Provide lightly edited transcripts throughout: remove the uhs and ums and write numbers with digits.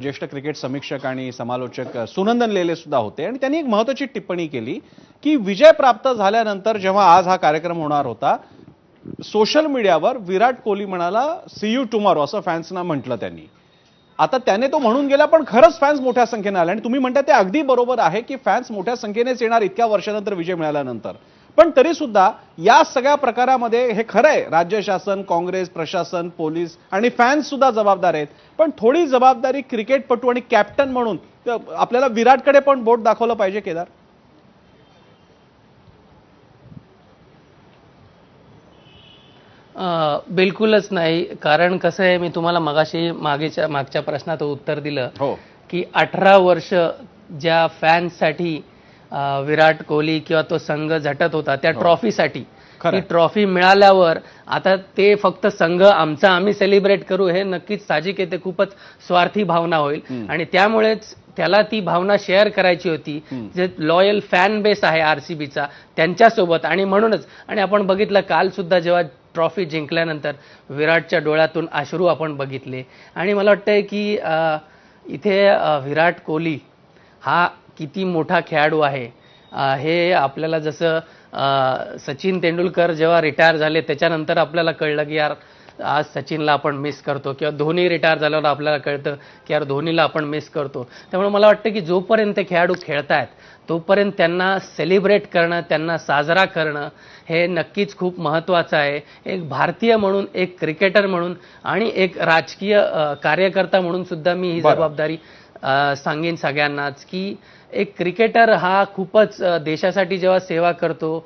ज्येष्ठ क्रिकेट समीक्षक आणि समालोचक सुनंदन लेले सुद्धा होते आणि त्यांनी एक महत्त्वाची टिप्पणी केली की विजय प्राप्त झाल्यानंतर जेव्हा आज हा कार्यक्रम होणार होता सोशल मीडियावर विराट कोहली म्हणाला सी यू टुमॉरो असं फॅन्सना म्हटलं त्यांनी. आता त्याने तो म्हणून गेला पण खरंच फॅन्स मोठ्या संख्येने आले आणि तुम्ही म्हणता ते अगदी बरोबर आहे की फॅन्स मोठ्या संख्येनेच येणार इतक्या वर्षानंतर विजय मिळाल्यानंतर. पण तरी सुद्धा या सगळ्या प्रकारामध्ये हे खरं आहे राज्य शासन काँग्रेस प्रशासन पोलीस आणि फॅन्स सुद्धा जबाबदार आहेत पण थोडी जबाबदारी क्रिकेटपटू आणि कॅप्टन म्हणून आपल्याला विराटकडे पण बोट दाखवलं पाहिजे केदार. बिलकुलच नाही. कारण कसं आहे, मी तुम्हाला मागच्या प्रश्नात उत्तर दिलं हो की 18 वर्ष ज्या फॅन्ससाठी विराट कोहली किंवा तो संघ झटत होता त्या ट्रॉफीसाठी, ती ट्रॉफी मिळाल्यावर आता ते फक्त संघ आमचा आम्ही सेलिब्रेट करू हे नक्कीच साहजिक आहे, ते खूपच स्वार्थी भावना होईल आणि त्यामुळेच त्याला ती भावना शेअर करायची होती जे लॉयल फॅन बेस आहे आरसीबीचा त्यांच्यासोबत. आणि म्हणूनच आणि आपण बघितलं काल सुद्धा जेव्हा ट्रॉफी जिंकल्यानंतर विराटच्या डोळ्यातून अश्रू आपण बघितले. आणि मला वाटतंय की इथे विराट कोहली हा किती मोठा खेळाडू आहे हे आपल्याला जसं सचिन तेंडुलकर जेव्हा रिटायर झाले त्याच्यानंतर आपल्याला कळलं की यार आज सचिनला आपण मिस करतो किंवा धोनी रिटायर झाल्यावर आपल्याला कळतं की यार धोनीला आपण मिस करतो. त्यामुळे मला वाटतं की जोपर्यंत ते खेळाडू खेळतायत तोपर्यंत त्यांना सेलिब्रेट करणं त्यांना साजरा करणं हे नक्कीच खूप महत्त्वाचं आहे. एक भारतीय म्हणून एक क्रिकेटर म्हणून आणि एक राजकीय कार्यकर्ता म्हणून सुद्धा मी ही जबाबदारी सांगेन सगळ्यांनाच की एक क्रिकेटर हा खूपच देशासाठी जेव्हा सेवा करतो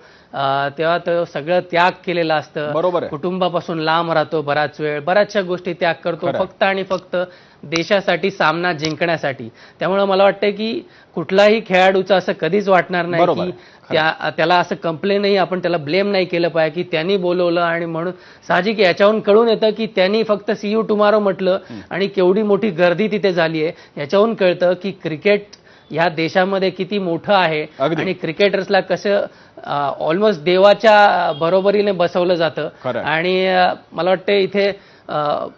तेव्हा तो सगळं त्याग केलेलं असतं. बरोबर, कुटुंबापासून लांब राहतो बराच वेळ, बऱ्याचशा गोष्टी त्याग करतो फक्त आणि फक्त देशासाठी सामना जिंकण्यासाठी. त्यामुळे मला वाटतं की कुठलाही खेळाडूचं असं कधीच वाटणार नाही की त्याला असं कंप्लेनही आपण त्याला ब्लेम नाही केलं पाहिजे की त्यांनी बोलवलं आणि म्हणून. साहजिक याच्यावरून कळून येतं की त्यांनी फक्त सी यू टुमॉरो म्हटलं आणि केवढी मोठी गर्दी तिथे झाली आहे याच्यावरून कळतं की क्रिकेट ह्या देशामध्ये किती मोठं आहे आणि क्रिकेटर्सला कसं ऑलमोस्ट देवाच्या बरोबरीने बसवलं जातं. आणि मला वाटतं इथे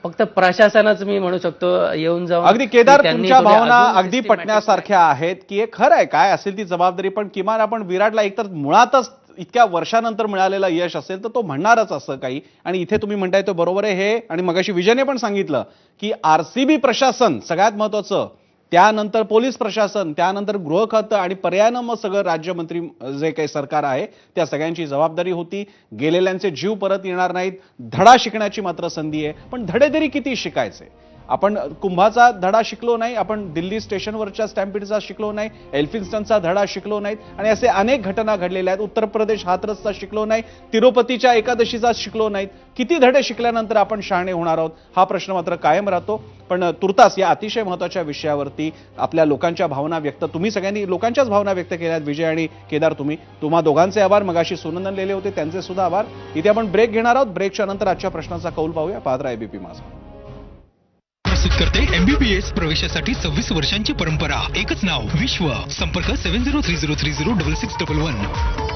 फक्त प्रशासनच मी म्हणू शकतो येऊन जाऊन. अगदी केदार तुमच्या भावना अगदी पटण्यासारख्या आहेत की हे खरं आहे काय असेल ती जबाबदारी पण किमान आपण विराटला एकतर मुळातच इतक्या वर्षानंतर मिळालेलं यश असेल तर तो म्हणणारच असं काही. आणि इथे तुम्ही म्हणताय तो बरोबर आहे हे. आणि मगाशी विजयने पण सांगितलं की आरसीबी प्रशासन सगळ्यात महत्वाचं, त्यानंतर पोलीस प्रशासन, त्यानंतर गृह खातं आणि पर्यायानं मग सगळं राज्यमंत्री जे काही सरकार आहे त्या सगळ्यांची जबाबदारी होती. गेलेल्यांचे जीव परत येणार नाहीत. धडा शिकण्याची मात्र संधी आहे पण धडे तरी किती शिकायचे. आपण कुंभाचा धडा शिकलो नाही, आपण दिल्ली स्टेशनवरच्या स्टॅम्पिडचा शिकलो नाही, एल्फिन्स्टनचा धडा शिकलो नाहीत आणि असे अनेक घटना घडलेल्या आहेत. उत्तर प्रदेश हाथरसचा शिकलो नाही, तिरुपतीच्या एकादशीचा शिकलो नाहीत. किती धडे शिकल्यानंतर आपण शहाणे होणार आहोत हा प्रश्न मात्र कायम राहतो. पण तुर्तास या अतिशय महत्त्वाच्या विषयावरती आपल्या लोकांच्या भावना व्यक्त, तुम्ही सगळ्यांनी लोकांच्याच भावना व्यक्त केल्यात. विजय आणि केदार तुम्हा दोघांचे आभार. मगाशी सुनंदन लेले होते त्यांचे सुद्धा आभार. इथे आपण ब्रेक घेणार आहोत. ब्रेकच्या नंतर आजच्या प्रश्नाचा कौल पाहूया. पाहत राहा एबीपी माझा. प्रस्तुत करते MBBS प्रवेशासाठी 26 वर्षांची परंपरा, एकच नाव विश्व. संपर्क 7030306611.